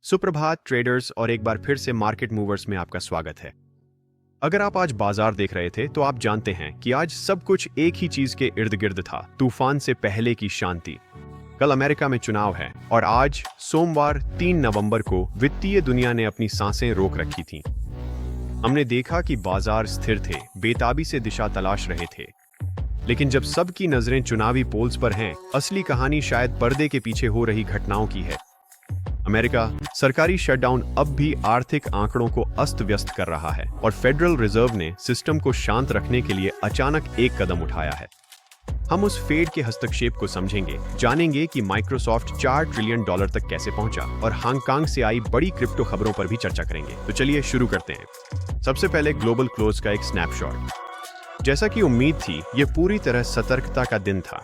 सुप्रभात ट्रेडर्स और एक बार फिर से मार्केट मूवर्स में आपका स्वागत है। अगर आप आज बाजार देख रहे थे तो आप जानते हैं कि आज सब कुछ एक ही चीज के इर्द गिर्द था, तूफान से पहले की शांति। कल अमेरिका में चुनाव है और आज सोमवार 3 नवंबर को वित्तीय दुनिया ने अपनी सांसें रोक रखी थीं। हमने देखा कि बाजार स्थिर थे, बेताबी से दिशा तलाश रहे थे। लेकिन जब सबकी नजरें चुनावी पोल्स पर हैं, असली कहानी शायद पर्दे के पीछे हो रही घटनाओं की है। अमेरिका सरकारी शटडाउन अब भी आर्थिक आंकड़ों को अस्त व्यस्त कर रहा है और फेडरल रिजर्व ने सिस्टम को शांत रखने के लिए अचानक एक कदम उठाया है। हम उस फेड के हस्तक्षेप को समझेंगे, जानेंगे कि माइक्रोसॉफ्ट $4 ट्रिलियन तक कैसे पहुंचा और हांगकांग से आई बड़ी क्रिप्टो खबरों पर भी चर्चा करेंगे। तो चलिए शुरू करते हैं। सबसे पहले ग्लोबल क्लोज का एक स्नैपशॉट। जैसा कि उम्मीद थी, ये पूरी तरह सतर्कता का दिन था।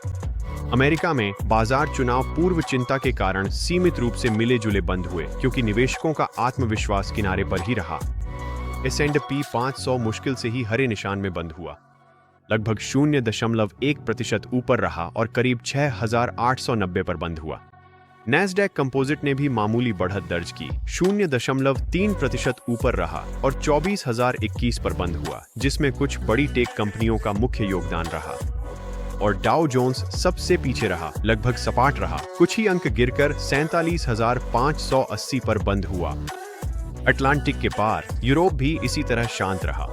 अमेरिका में बाजार चुनाव पूर्व चिंता के कारण सीमित रूप से मिले जुले बंद हुए, क्योंकि निवेशकों का आत्मविश्वास किनारे पर ही रहा। S&P 500 मुश्किल से ही हरे निशान में बंद हुआ, लगभग 0.1% ऊपर रहा और करीब 6,890 पर बंद हुआ। नैस्डैक कंपोजिट ने भी मामूली बढ़त दर्ज की, 0.3% ऊपर रहा और 24,021 पर बंद हुआ, जिसमें कुछ बड़ी टेक कंपनियों का मुख्य योगदान रहा। और डाउ जोन्स सबसे पीछे रहा, लगभग सपाट रहा, कुछ ही अंक गिरकर 47,580 पर बंद हुआ। अटलांटिक के पार यूरोप भी इसी तरह शांत रहा।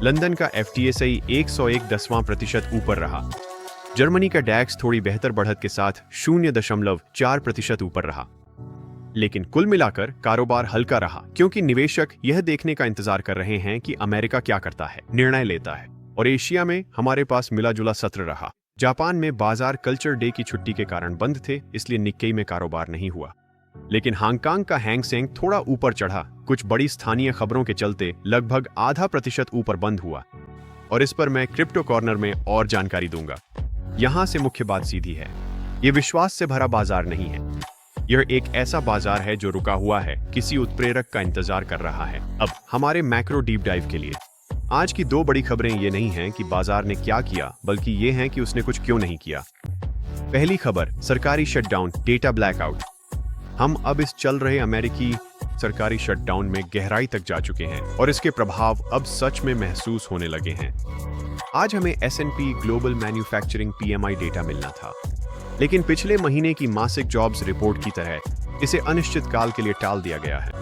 लंदन का FTSE 101% ऊपर रहा। जर्मनी का डैक्स थोड़ी बेहतर बढ़त के साथ 0.4% ऊपर रहा। लेकिन कुल मिलाकर कारोबार हल्का रहा, क्योंकि निवेशक यह देखने का इंतजार कर रहे हैं कि अमेरिका क्या करता है, निर्णय लेता है। और एशिया में हमारे पास मिला जुला सत्र रहा। जापान में बाजार कल्चर डे की छुट्टी के कारण बंद थे, इसलिए निक्केई में कारोबार नहीं हुआ। लेकिन हांगकांग का हैंग सेंग थोड़ा ऊपर चढ़ा, कुछ बड़ी स्थानीय खबरों के चलते लगभग 0.5% ऊपर बंद हुआ। और इस पर मैं क्रिप्टो कॉर्नर में और जानकारी दूंगा। यहां से मुख्य बात सीधी है, यह विश्वास से भरा बाजार नहीं है। यह एक ऐसा बाजार है जो रुका हुआ है, किसी उत्प्रेरक का इंतजार कर रहा है। अब हमारे मैक्रो डीप डाइव के लिए आज की 2 बड़ी खबरें ये नहीं हैं कि बाजार ने क्या किया, बल्कि ये हैं कि उसने कुछ क्यों नहीं किया। पहली खबर, सरकारी शटडाउन, डेटा ब्लैकआउट। हम अब इस चल रहे अमेरिकी सरकारी शटडाउन में गहराई तक जा चुके हैं और इसके प्रभाव अब सच में महसूस होने लगे हैं। आज हमें S&P global manufacturing PMI data मिलना था, लेकिन पिछले महीने की मासिक जॉब्स रिपोर्ट की तरह इसे अनिश्चित काल के लिए टाल दिया गया है।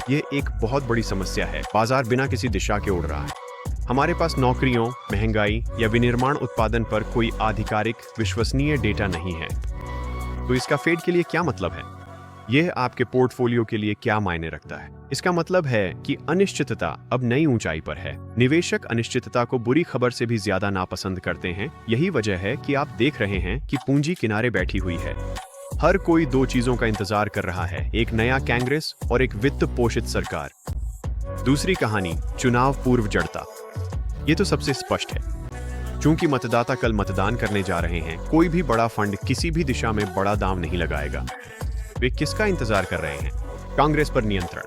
यह एक बहुत बड़ी समस्या है। बाजार बिना किसी दिशा के उड़ रहा है। हमारे पास नौकरियों, महंगाई या विनिर्माण उत्पादन पर कोई आधिकारिक विश्वसनीय डेटा नहीं है। तो इसका फेड के लिए क्या मतलब है? यह आपके पोर्टफोलियो के लिए क्या मायने रखता है? इसका मतलब है कि अनिश्चितता अब नई ऊंचाई पर है। निवेशक अनिश्चितता को बुरी खबर से भी ज्यादा नापसंद करते हैं। यही वजह है कि आप देख रहे हैं कि पूंजी किनारे बैठी हुई है। हर कोई 2 चीजों का इंतजार कर रहा है, एक नया कांग्रेस और एक वित्त पोषित सरकार। दूसरी कहानी, चुनाव पूर्व जड़ता। ये तो सबसे स्पष्ट है। चूंकि मतदाता कल मतदान करने जा रहे हैं, कोई भी बड़ा फंड किसी भी दिशा में बड़ा दाम नहीं लगाएगा। वे किसका इंतजार कर रहे हैं? कांग्रेस पर नियंत्रण।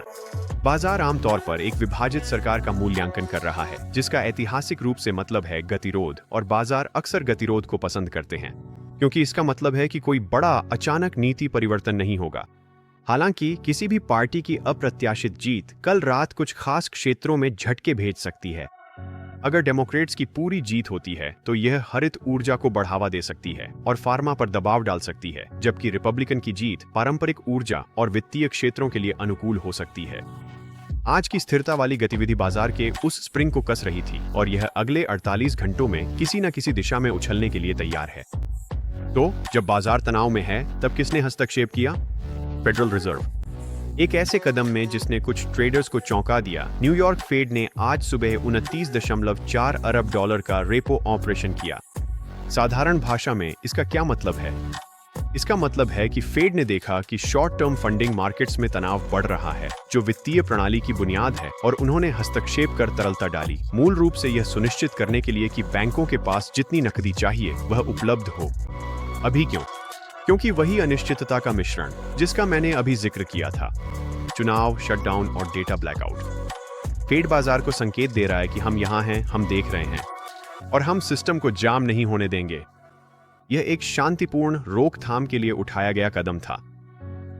बाजार आमतौर पर एक विभाजित सरकार का मूल्यांकन कर रहा है, जिसका ऐतिहासिक रूप से मतलब है गतिरोध, और बाजार अक्सर गतिरोध को पसंद करते हैं, क्योंकि इसका मतलब है कि कोई बड़ा अचानक नीति परिवर्तन नहीं होगा। हालांकि किसी भी पार्टी की अप्रत्याशित जीत कल रात कुछ खास क्षेत्रों में झटके भेज सकती है। अगर डेमोक्रेट्स की पूरी जीत होती है तो यह हरित ऊर्जा को बढ़ावा दे सकती है और फार्मा पर दबाव डाल सकती है, जबकि रिपब्लिकन की जीत पारंपरिक ऊर्जा और वित्तीय क्षेत्रों के लिए अनुकूल हो सकती है। आज की स्थिरता वाली गतिविधि बाजार के उस स्प्रिंग को कस रही थी और यह अगले 48 घंटों में किसी न किसी दिशा में उछलने के लिए तैयार है। तो जब बाजार तनाव में है, तब किसने हस्तक्षेप किया? Federal reserve. एक ऐसे कदम में जिसने कुछ ट्रेडर्स को चौंका दिया। न्यूयॉर्क फेड ने आज सुबह $29.4 अरब का रेपो ऑपरेशन किया। साधारण भाषा में इसका क्या मतलब है? इसका मतलब है कि फेड ने देखा कि शॉर्ट टर्म फंडिंग मार्केट्स में तनाव बढ़ रहा है, जो वित्तीय प्रणाली की बुनियाद है, और उन्होंने हस्तक्षेप कर तरलता डाली, मूल रूप से यह सुनिश्चित करने के लिए कि बैंकों के पास जितनी नकदी चाहिए वह उपलब्ध हो। अभी क्यों? क्योंकि वही अनिश्चितता का मिश्रण जिसका मैंने अभी जिक्र किया था, चुनाव, शटडाउन और डेटा ब्लैकआउट। फेड बाजार को संकेत दे रहा है कि हम यहां हैं, हम देख रहे हैं और हम सिस्टम को जाम नहीं होने देंगे। यह एक शांतिपूर्ण रोकथाम के लिए उठाया गया कदम था।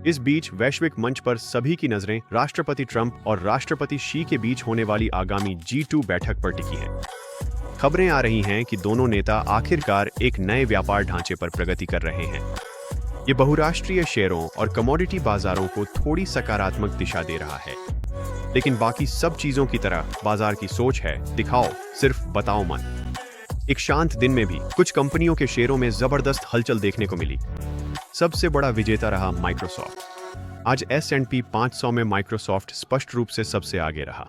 इस बीच वैश्विक मंच पर सभी की नजरें राष्ट्रपति ट्रंप और राष्ट्रपति शी के बीच होने वाली आगामी G2 बैठक पर टिकी हैं। खबरें आ रही हैं कि दोनों नेता आखिरकार एक नए व्यापार ढांचे पर प्रगति कर रहे हैं। ये बहुराष्ट्रीय शेयरों और कमोडिटी बाजारों को थोड़ी सकारात्मक दिशा दे रहा है। लेकिन बाकी सब चीजों की तरह बाजार की सोच है, दिखाओ सिर्फ बताओ मत। एक शांत दिन में भी कुछ कंपनियों के शेयरों में जबरदस्त हलचल देखने को मिली। सबसे बड़ा विजेता रहा माइक्रोसॉफ्ट। आज S&P 500 में माइक्रोसॉफ्ट स्पष्ट रूप से सबसे आगे रहा।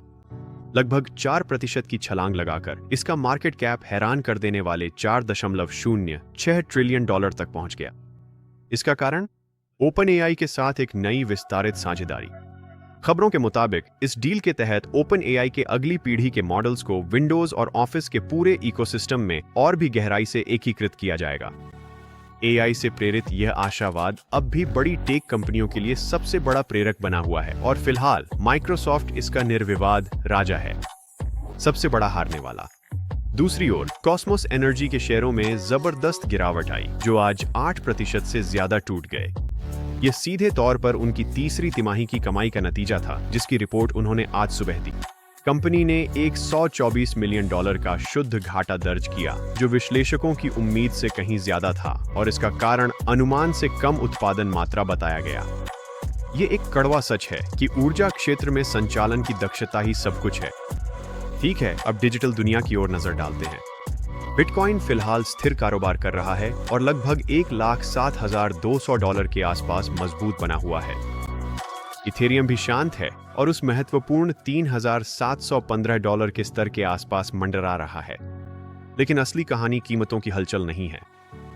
लगभग 4% की छलांग लगाकर इसका मार्केट कैप हैरान कर देने वाले $4.06 ट्रिलियन तक पहुंच गया। इसका कारण OpenAI के साथ एक नई विस्तारित साझेदारी। खबरों के मुताबिक इस डील के तहत OpenAI के अगली पीढ़ी के मॉडल्स को विंडोज और ऑफिस के पूरे इकोसिस्टम में और भी गहराई से एकीकृत किया जाएगा। AI से प्रेरित यह आशावाद अब भी बड़ी टेक कंपनियों के लिए सबसे बड़ा प्रेरक बना हुआ है और फिलहाल माइक्रोसॉफ्ट इसका निर्विवाद राजा है, सबसे बड़ा हारने वाला। दूसरी ओर कॉस्मोस एनर्जी के शेयरों में जबरदस्त गिरावट आई, जो आज 8% से ज्यादा टूट गए। यह सीधे तौर पर उनकी तीसरी तिमाही की कमाई का नतीजा था, जिसकी रिपोर्ट उन्होंने आज सुबह दी। कंपनी ने $124 मिलियन का शुद्ध घाटा दर्ज किया, जो विश्लेषकों की उम्मीद से कहीं ज्यादा था, और इसका कारण अनुमान से कम उत्पादन मात्रा बताया गया। ये एक कड़वा सच है कि ऊर्जा क्षेत्र में संचालन की दक्षता ही सब कुछ है। ठीक है, अब डिजिटल दुनिया की ओर नजर डालते हैं। बिटकॉइन फिलहाल स्थिर कारोबार कर रहा है और लगभग $1,07,200 के आसपास मजबूत बना हुआ है। इथेरियम भी शांत है और उस महत्वपूर्ण $3,715 के स्तर के आसपास मंडरा रहा है। लेकिन असली कहानी कीमतों की हलचल नहीं है।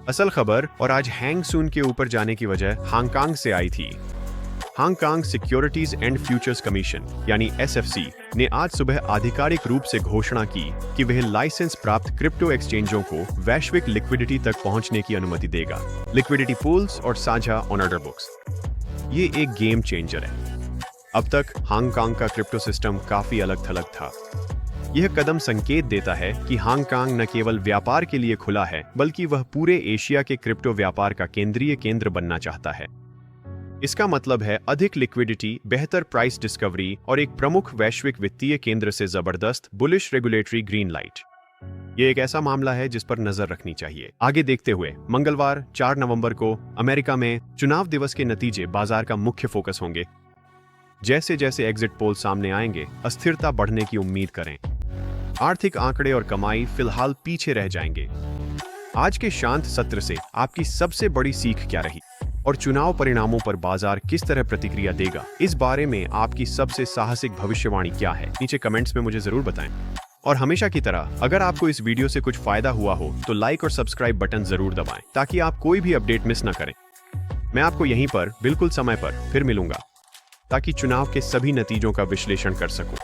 असल खबर और आज हैंग सून के ऊपर जाने की वजह हांगकांग से आई थी। Hong Kong securities and futures commission यानी SFC ने आज सुबह आधिकारिक रूप से घोषणा की कि वह लाइसेंस प्राप्त क्रिप्टो एक्सचेंजों को वैश्विक लिक्विडिटी तक पहुंचने की अनुमति देगा। लिक्विडिटी पूल्स और साझा ऑर्डर बुक्स, ये एक गेम चेंजर है। अब तक हांगकांग का क्रिप्टो सिस्टम काफी अलग थलग था। यह कदम संकेत देता है कि हांगकांग न केवल व्यापार के लिए खुला है, बल्कि वह पूरे एशिया के क्रिप्टो व्यापार का केंद्रीय केंद्र बनना चाहता है। इसका मतलब है अधिक लिक्विडिटी, बेहतर प्राइस डिस्कवरी और एक प्रमुख वैश्विक वित्तीय केंद्र से जबरदस्त बुलिश रेगुलेटरी ग्रीन लाइट। ये एक ऐसा मामला है जिस पर नजर रखनी चाहिए। आगे देखते हुए मंगलवार 4 नवंबर को अमेरिका में चुनाव दिवस के नतीजे बाजार का मुख्य फोकस होंगे। जैसे जैसे एग्जिट पोल सामने आएंगे, अस्थिरता बढ़ने की उम्मीद करें। आर्थिक आंकड़े और कमाई फिलहाल पीछे रह जाएंगे। आज के शांत सत्र से आपकी सबसे बड़ी सीख क्या रही और चुनाव परिणामों पर बाजार किस तरह प्रतिक्रिया देगा, इस बारे में आपकी सबसे साहसिक भविष्यवाणी क्या है, नीचे कमेंट्स में मुझे जरूर बताएं। और हमेशा की तरह अगर आपको इस वीडियो से कुछ फायदा हुआ हो तो लाइक और सब्सक्राइब बटन जरूर दबाएं, ताकि आप कोई भी अपडेट मिस न करें। मैं आपको यहीं पर बिल्कुल समय पर फिर मिलूंगा, ताकि चुनाव के सभी नतीजों का विश्लेषण कर सकूं।